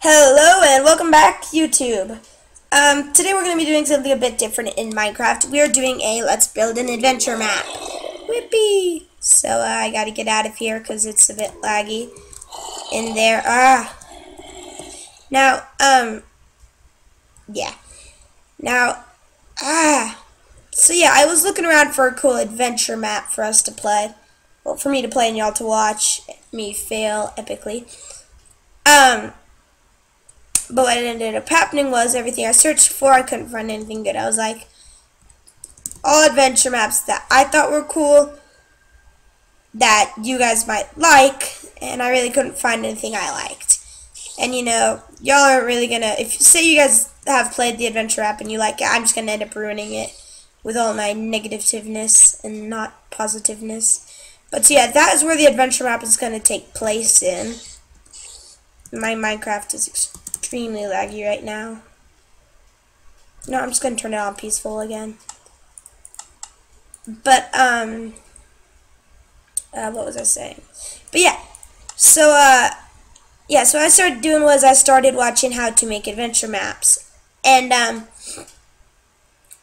Hello and welcome back, YouTube. Today we're going to be doing something a bit different in Minecraft. We are doing a let's build an adventure map. Whippy! So I got to get out of here because it's a bit laggy in there. Now, yeah. Now, so yeah, I was looking around for a cool adventure map for us to play. Well, for me to play and y'all to watch me fail epically. But what ended up happening was everything I searched for, I couldn't find anything good. I was like, all adventure maps that I thought were cool, that you guys might like, and I really couldn't find anything I liked. And you know, y'all aren't really gonna, if you say you guys have played the adventure map and you like it, I'm just gonna end up ruining it with all my negativeness and not positiveness. But so yeah, that is where the adventure map is gonna take place in. My Minecraft is extremely laggy right now. No, I'm just gonna turn it on peaceful again. But what was I saying? But yeah, so so what I started doing was I started watching how to make adventure maps, and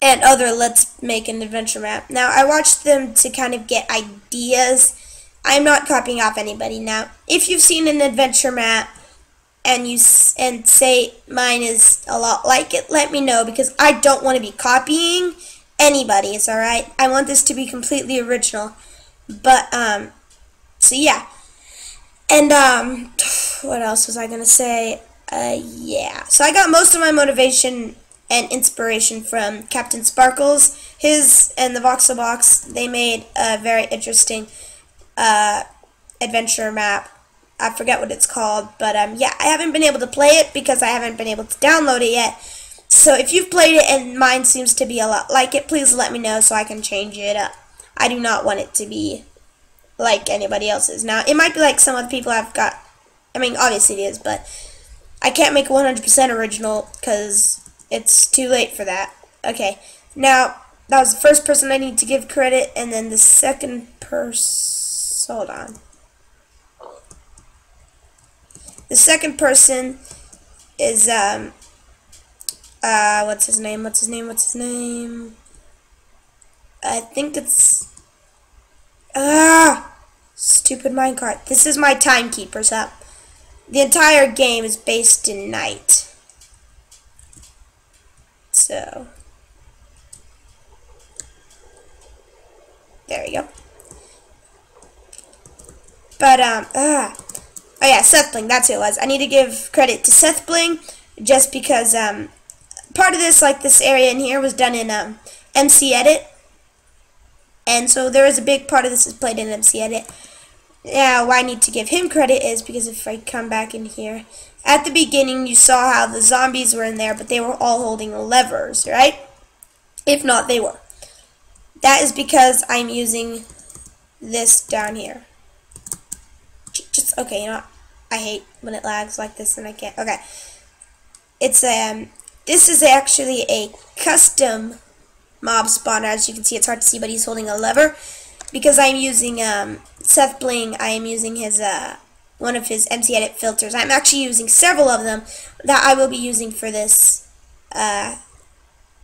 other let's make an adventure map. Now I watched them to kind of get ideas. I'm not copying off anybody. Now, if you've seen an adventure map and say mine is a lot like it, let me know, because I don't want to be copying anybody's, alright? I want this to be completely original. But so yeah. And what else was I gonna say? Yeah. So I got most of my motivation and inspiration from Captain Sparkles. His and the Voxel Box, they made a very interesting adventure map. I forget what it's called, but yeah, I haven't been able to play it because I haven't been able to download it yet. So if you've played it and mine seems to be a lot like it, please let me know so I can change it up. I do not want it to be like anybody else's. Now, it might be like some other people have got, I mean, obviously it is, but I can't make 100% original because it's too late for that. Okay, now, that was the first person I need to give credit, and then the second person, hold on. The second person is, what's his name? I think it's, stupid minecart. This is my timekeeper's up. The entire game is based in night. So, there we go. But, oh yeah, Seth Bling, that's who it was. I need to give credit to Seth Bling just because part of this, like this area in here, was done in MC Edit. And so there is a big part of this is played in MC Edit. Now, why I need to give him credit is because if I come back in here, at the beginning you saw how the zombies were in there, but they were all holding levers, right? If not, they were. That is because I'm using this down here. Just, okay, you know what? I hate when it lags like this and I can't. Okay. It's this is actually a custom mob spawner. As you can see, it's hard to see, but he's holding a lever because I'm using Seth Bling. I am using his one of his MC Edit filters. I'm actually using several of them that I will be using for this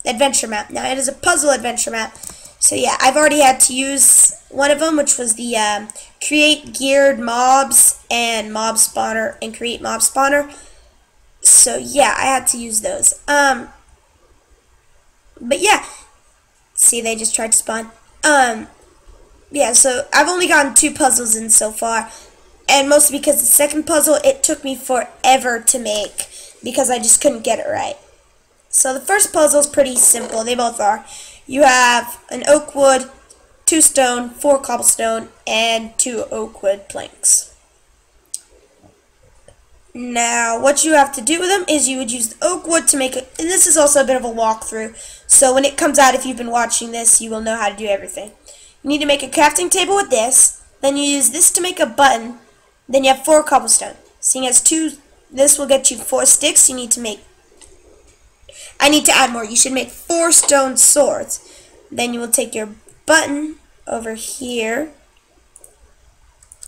adventure map. Now, it is a puzzle adventure map. So yeah, I've already had to use one of them, which was the create geared mobs and mob spawner and create mob spawner. So yeah, I had to use those. But yeah, see, they just tried to spawn. Yeah, so I've only gotten 2 puzzles in so far, and mostly because the second puzzle, it took me forever to make because I just couldn't get it right. So the first puzzle is pretty simple. They both are. You have an oak wood, 2 stone, 4 cobblestone, and 2 oak wood planks. Now, what you have to do with them is you would use the oak wood to make it, and this is also a bit of a walkthrough, so when it comes out, if you've been watching this, you will know how to do everything. You need to make a crafting table with this, then you use this to make a button, then you have 4 cobblestone. Seeing as this will get you 4 sticks, you need to make, I need to add more. You should make 4 stone swords. Then you will take your button over here,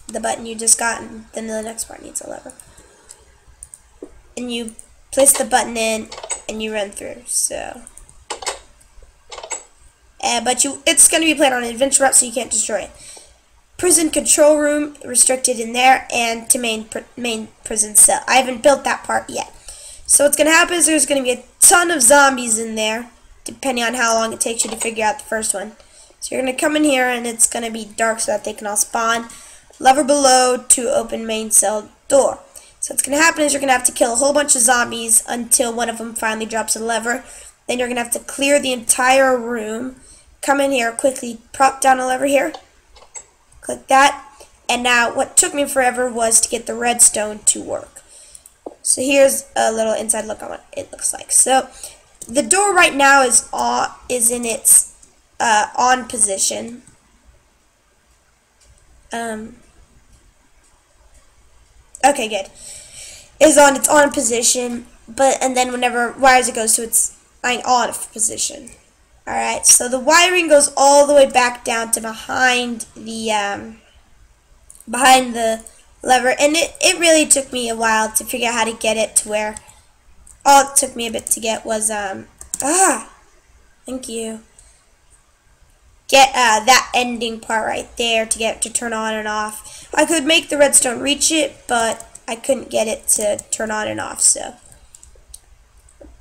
the button you just got, and then the next part needs a lever. and you place the button in, and you run through. So, but it's going to be played on an adventure route, so you can't destroy it. Prison control room restricted in there, and to main prison cell. I haven't built that part yet. So what's going to happen is there's going to be a ton of zombies in there, depending on how long it takes you to figure out the first one. So you're going to come in here, and it's going to be dark so that they can all spawn. Lever below to open main cell door. So what's going to happen is you're going to have to kill a whole bunch of zombies until one of them finally drops a lever. Then you're going to have to clear the entire room. Come in here, quickly prop down a lever here. Click that. And now what took me forever was to get the redstone to work. So here's a little inside look on what it looks like. So the door right now is in its on position. Okay, good. Is on its on position, and then whenever wires it goes to its off position. All right. So the wiring goes all the way back down to behind the lever, and it really took me a while to figure out how to get it to where all it took me a bit to get was thank you. Get that ending part right there to get it to turn on and off. I could make the redstone reach it, but I couldn't get it to turn on and off. So,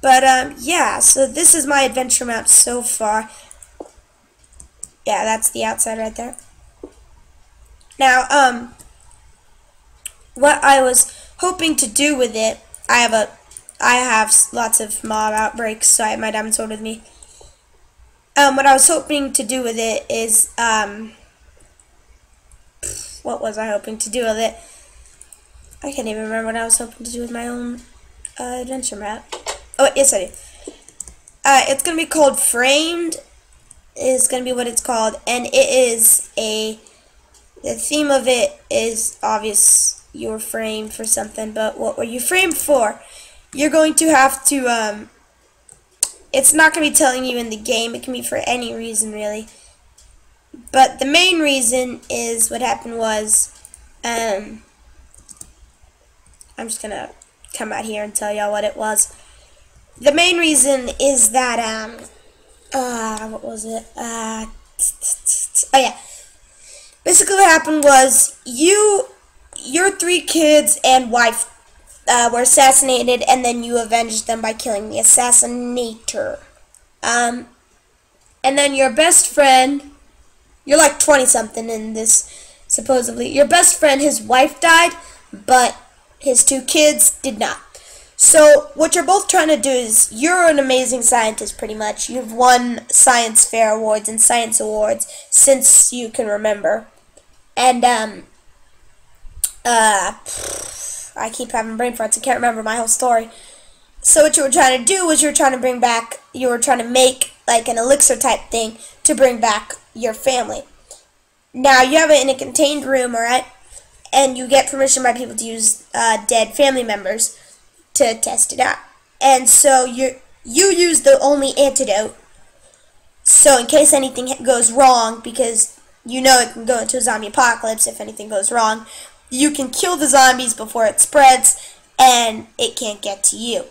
but yeah. So this is my adventure map so far. Yeah, that's the outside right there. Now, what I was hoping to do with it, I have lots of mob outbreaks, so I have my diamond sword with me. What I was hoping to do with it is, what was I hoping to do with it? I can't even remember what I was hoping to do with my own adventure map. Oh, yes I do. It's going to be called Framed, is going to be what it's called, and it is the theme of it is obvious, you're framed for something, but what were you framed for? You're going to have to, it's not going to be telling you in the game. It can be for any reason, really. But the main reason is what happened was, I'm just going to come out here and tell y'all what it was. The main reason is that, what was it? Oh, yeah. Basically what happened was, your 3 kids and wife were assassinated, and then you avenged them by killing the assassinator. And then your best friend, you're like 20-something in this, supposedly. Your best friend, his wife died, but his 2 kids did not. So what you're both trying to do is, you're an amazing scientist, pretty much. You've won science fair awards and science awards since you can remember. And, I keep having brain farts. I can't remember my whole story. So what you were trying to do was you were trying to make like an elixir type thing to bring back your family. Now you have it in a contained room, alright? And you get permission by people to use dead family members to test it out. And so you use the only antidote. So in case anything goes wrong, because you know it can go into a zombie apocalypse if anything goes wrong, you can kill the zombies before it spreads, and it can't get to you.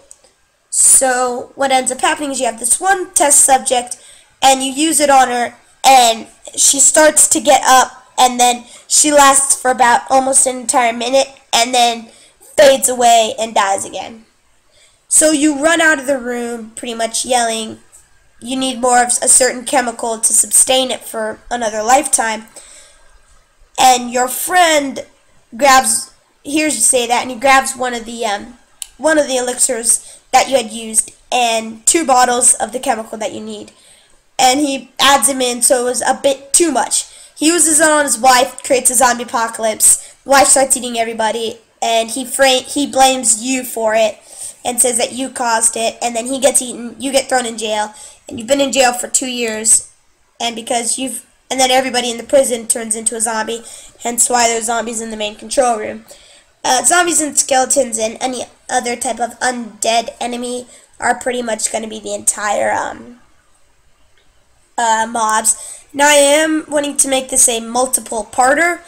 So what ends up happening is you have this one test subject, and you use it on her, and she starts to get up, and then she lasts for about almost an entire minute, and then fades away and dies again. So you run out of the room pretty much yelling, you need more of a certain chemical to sustain it for another lifetime. And your friend hears you say that, and he grabs one of the elixirs that you had used and 2 bottles of the chemical that you need, and he adds them in, so it was a bit too much. He uses it on his wife, creates a zombie apocalypse. The wife starts eating everybody, and he blames you for it and says that you caused it, and then he gets eaten, you get thrown in jail, and you've been in jail for 2 years, and then everybody in the prison turns into a zombie, hence why there's zombies in the main control room. Zombies and skeletons and any other type of undead enemy are pretty much going to be the entire mobs. Now I am wanting to make this a multiple parter,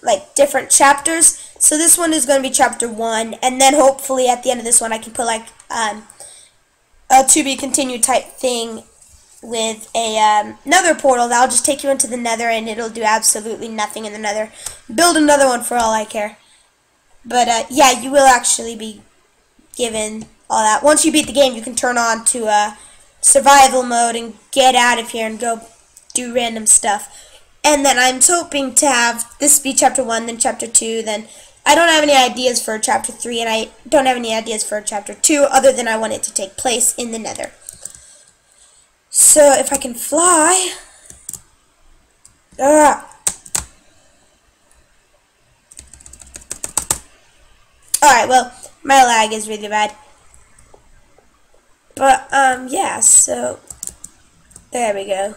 like different chapters. So this one is going to be chapter 1, and then hopefully at the end of this one I can put like a to be continued type thing with a nether portal that'll just take you into the nether, and it'll do absolutely nothing in the nether. Build another one for all I care. But yeah, you will actually be given all that. Once you beat the game, you can turn on to survival mode and get out of here and go do random stuff. And then I'm hoping to have this be chapter 1, then chapter 2, then I don't have any ideas for chapter 3, and I don't have any ideas for chapter 2 other than I want it to take place in the nether. So if I can fly... Alright, well, my lag is really bad. But, yeah, so... There we go.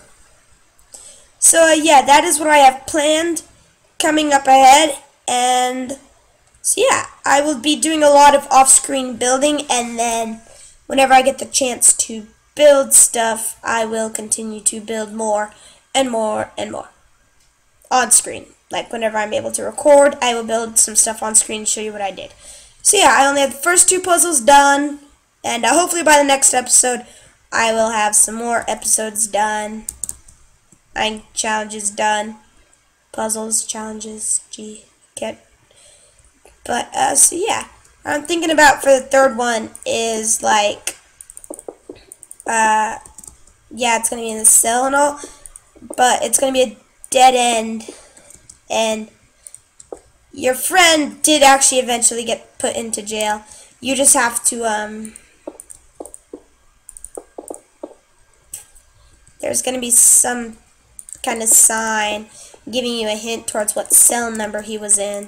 So, yeah, that is what I have planned coming up ahead, and so, yeah, I will be doing a lot of off-screen building, and then whenever I get the chance to build stuff, I will continue to build more and more and more on screen. Like, whenever I'm able to record, I will build some stuff on screen and show you what I did. So, yeah, I only have the first 2 puzzles done, and hopefully by the next episode, I will have some more episodes done. Challenges done, puzzles, challenges, but so yeah, I'm thinking about for the 3rd one is like, yeah, it's gonna be in the cell and all, but it's gonna be a dead end, and your friend did actually eventually get put into jail. You just have to there's gonna be some kind of sign giving you a hint towards what cell number he was in.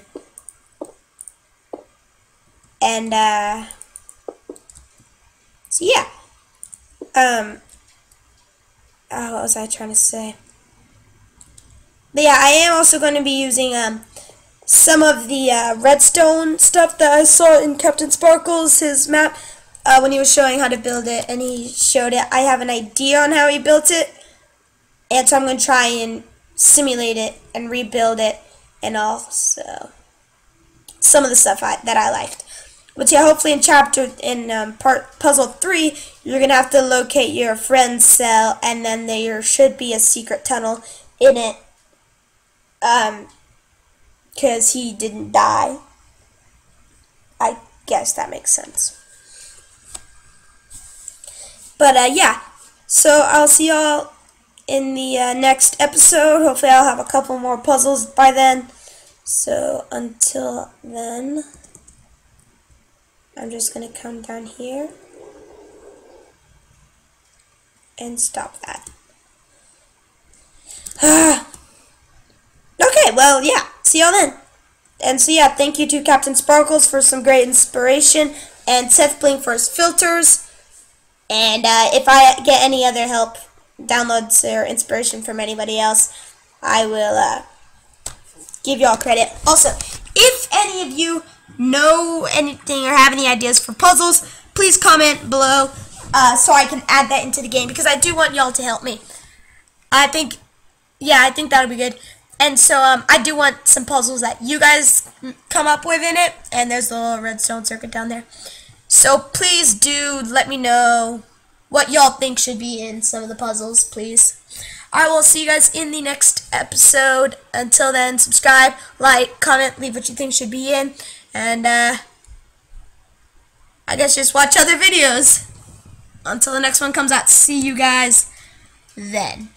And so yeah. What was I trying to say? But yeah, I am also going to be using some of the redstone stuff that I saw in Captain Sparkle's his map when he was showing how to build it, and he showed it. I have an idea on how he built it. And so I'm going to try and simulate it and rebuild it, and also some of the stuff that I liked. But yeah, hopefully in puzzle 3, you're going to have to locate your friend's cell, and then there should be a secret tunnel in it, because he didn't die. I guess that makes sense. But yeah, so I'll see y'all in the next episode. Hopefully I'll have a couple more puzzles by then. So until then, I'm just going to come down here and stop that. Okay, well, yeah, see y'all then. And so yeah, thank you to Captain Sparkles for some great inspiration, and Seth Bling for his filters. And if I get any other help, downloads, or inspiration from anybody else, I will give y'all credit. Also, if any of you know anything or have any ideas for puzzles, please comment below so I can add that into the game, because I do want y'all to help me. I think that'll be good. And so I do want some puzzles that you guys come up with in it, and there's the little redstone circuit down there. So please do let me know what y'all think should be in some of the puzzles, please. I will see you guys in the next episode. Until then, subscribe, like, comment, leave what you think should be in, and I guess just watch other videos. Until the next one comes out, see you guys then.